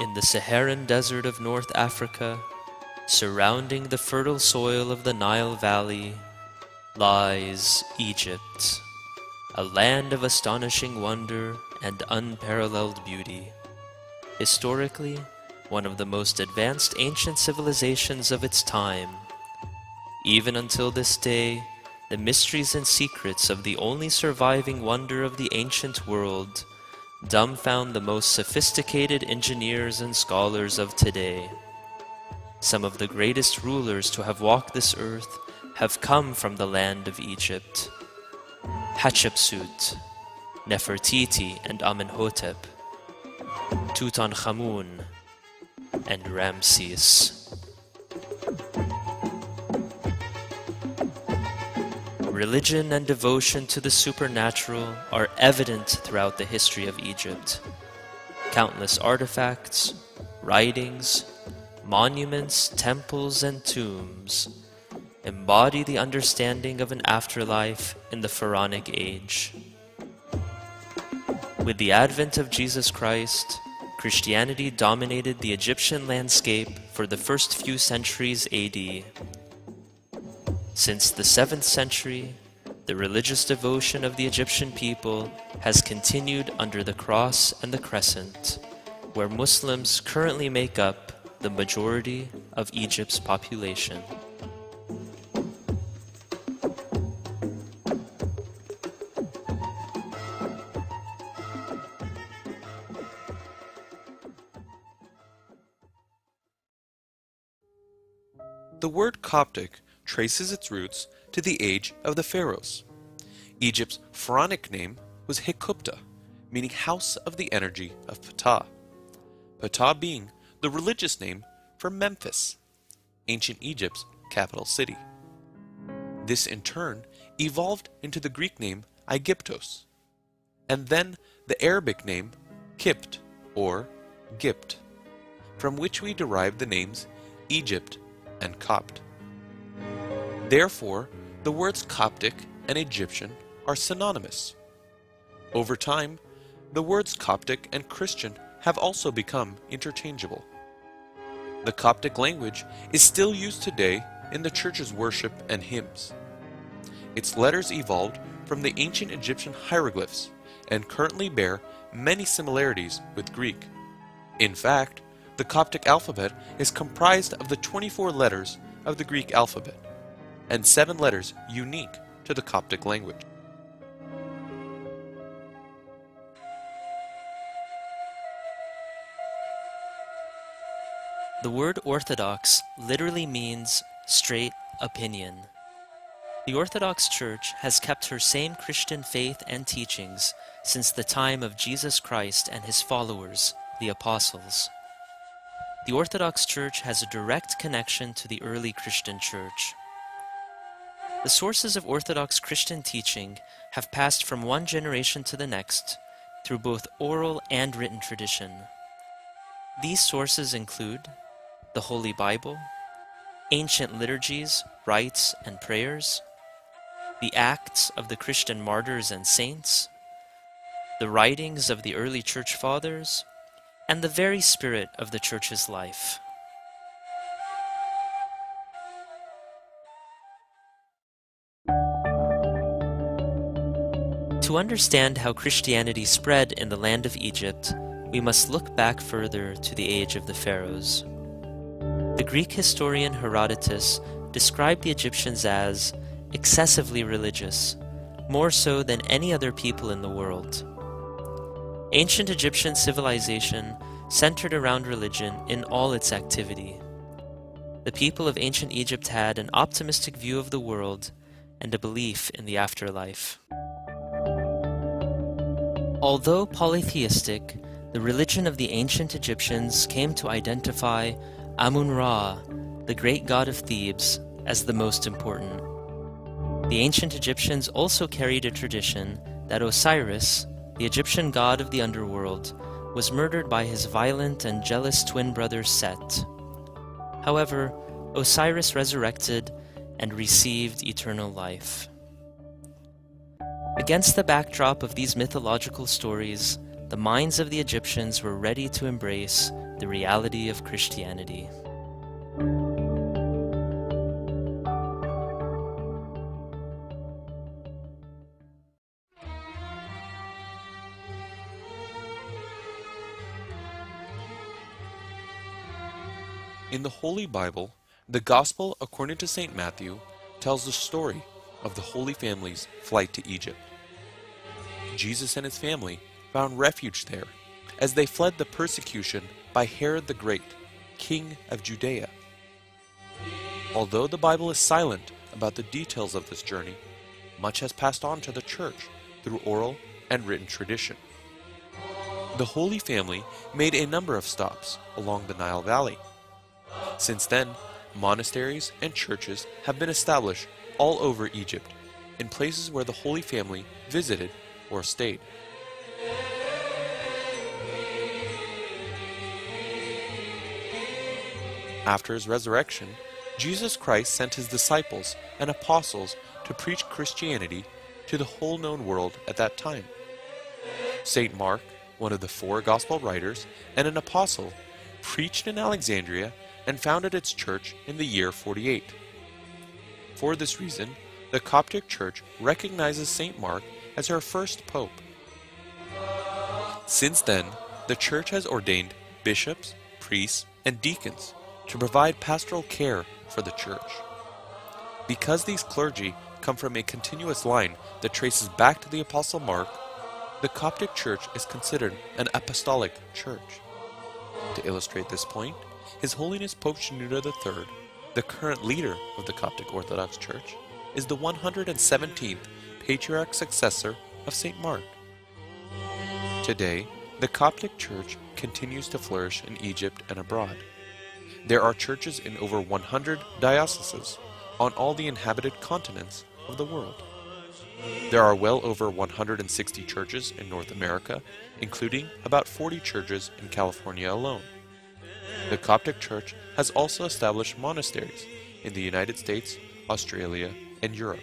In the Saharan desert of North Africa, surrounding the fertile soil of the Nile Valley, lies Egypt, a land of astonishing wonder and unparalleled beauty. Historically, one of the most advanced ancient civilizations of its time. Even until this day, the mysteries and secrets of the only surviving wonder of the ancient world dumbfound the most sophisticated engineers and scholars of today. Some of the greatest rulers to have walked this earth have come from the land of Egypt. Hatshepsut, Nefertiti and Amenhotep, Tutankhamun, and Ramses. Religion and devotion to the supernatural are evident throughout the history of Egypt. Countless artifacts, writings, monuments, temples, and tombs embody the understanding of an afterlife in the pharaonic age. With the advent of Jesus Christ, Christianity dominated the Egyptian landscape for the first few centuries AD. Since the 7th century, the religious devotion of the Egyptian people has continued under the cross and the crescent, where Muslims currently make up the majority of Egypt's population. The word Coptic traces its roots to the age of the pharaohs. Egypt's pharaonic name was Hekupta, meaning house of the energy of Ptah. Ptah being the religious name for Memphis, ancient Egypt's capital city. This in turn evolved into the Greek name Aegyptos, and then the Arabic name Kipt or Gipt, from which we derive the names Egypt and Copt. Therefore, the words Coptic and Egyptian are synonymous. Over time, the words Coptic and Christian have also become interchangeable. The Coptic language is still used today in the church's worship and hymns. Its letters evolved from the ancient Egyptian hieroglyphs and currently bear many similarities with Greek. In fact, the Coptic alphabet is comprised of the 24 letters of the Greek alphabet, and 7 letters unique to the Coptic language. The word Orthodox literally means straight opinion. The Orthodox Church has kept her same Christian faith and teachings since the time of Jesus Christ and his followers, the Apostles. The Orthodox Church has a direct connection to the early Christian Church. The sources of Orthodox Christian teaching have passed from one generation to the next through both oral and written tradition. These sources include the Holy Bible, ancient liturgies, rites, and prayers, the Acts of the Christian martyrs and saints, the writings of the early Church Fathers, and the very spirit of the Church's life. To understand how Christianity spread in the land of Egypt, we must look back further to the age of the pharaohs. The Greek historian Herodotus described the Egyptians as excessively religious, more so than any other people in the world. Ancient Egyptian civilization centered around religion in all its activity. The people of ancient Egypt had an optimistic view of the world and a belief in the afterlife. Although polytheistic, the religion of the ancient Egyptians came to identify Amun-Ra, the great god of Thebes, as the most important. The ancient Egyptians also carried a tradition that Osiris, the Egyptian god of the underworld, was murdered by his violent and jealous twin brother Set. However, Osiris resurrected and received eternal life. Against the backdrop of these mythological stories, the minds of the Egyptians were ready to embrace the reality of Christianity. In the Holy Bible, the Gospel according to St. Matthew tells the story of the Holy Family's flight to Egypt. Jesus and his family found refuge there as they fled the persecution by Herod the Great, king of Judea. Although the Bible is silent about the details of this journey, much has passed on to the Church through oral and written tradition. The Holy Family made a number of stops along the Nile Valley. Since then, monasteries and churches have been established all over Egypt, in places where the Holy Family visited or stayed. After his resurrection, Jesus Christ sent his disciples and apostles to preach Christianity to the whole known world at that time. St. Mark, one of the 4 Gospel writers and an apostle, preached in Alexandria and founded its church in the year 48. For this reason, the Coptic Church recognizes St. Mark as her first pope. Since then, the Church has ordained bishops, priests, and deacons to provide pastoral care for the Church. Because these clergy come from a continuous line that traces back to the Apostle Mark, the Coptic Church is considered an apostolic church. To illustrate this point, His Holiness Pope Shenouda III, the current leader of the Coptic Orthodox Church, is the 117th patriarch successor of St. Mark. Today, the Coptic Church continues to flourish in Egypt and abroad. There are churches in over 100 dioceses on all the inhabited continents of the world. There are well over 160 churches in North America, including about 40 churches in California alone. The Coptic Church has also established monasteries in the United States, Australia, and Europe.